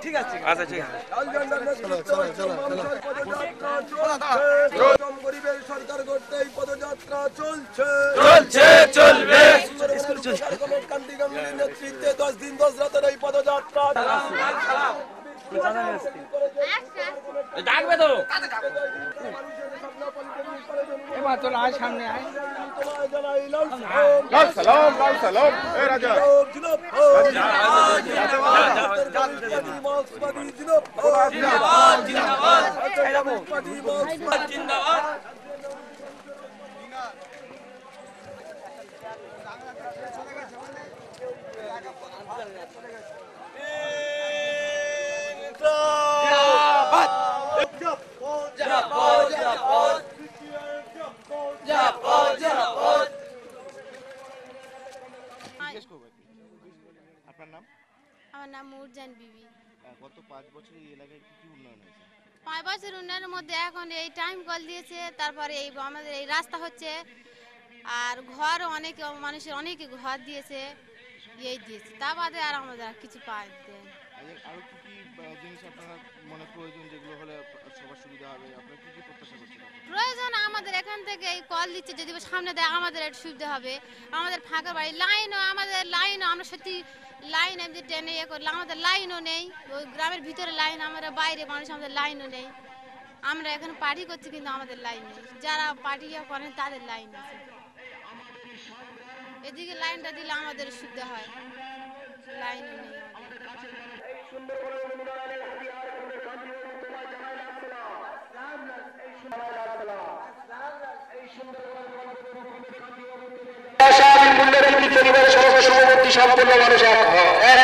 ঠিক আছে আচ্ছা ঠিক আছে গরিবের সরকার করতে এই পদযাত্রা চলছে চলছে চলবে কান্তি গাঙ্গুলির নেতৃত্বে 10 দিন 10 রাতের এই পদযাত্রা ডাকবে তো এবার তো আয় সামনে আয় লাল সালাম এ রাজা আপনার নাম? আমার নাম মুরজান বিবি। গত 5 বছর এই এলাকায় কি উন্নয়ন হয়েছে? 5 বছর উন্নয়নের মধ্যে এখন এই টাইম কল দিয়েছে, তারপরে এই আমাদের এই রাস্তা হচ্ছে, আর ঘর অনেক মানুষের অনেকে ঘর দিয়েছে, এই দিয়েছে, তা বাদে আর আমাদের কিছু পাই দেন। আরো কি কি জিনিস আপনারা মনে প্রয়োজন যেগুলো হলে সবার সুবিধা হবে, আপনারা কি কি প্রত্যাশা করছেন? প্রয়োজন আমাদের এখান থেকে এই কল দিচ্ছে, যদি সামনে দেয় আমাদের একটু সুবিধা হবে। আমাদের ফাঁকা বাড়ি লাইনও, আমাদের লাইনও আমরা সত্যি লাইন এমনি টেনে ইয়ে করলে আমাদের লাইনও নেই, ওই গ্রামের ভিতরে লাইন, আমরা বাইরে মানুষ, আমাদের লাইনও নেই। আমরা এখানে পার্টি করছি কিন্তু আমাদের লাইন নেই, যারা পার্টি করেন তাদের লাইন আছে। এদিকে লাইনটা দিলে আমাদের সুবিধা হয়, লাইনও নেই। সম্পূর্ণ মানুষ এক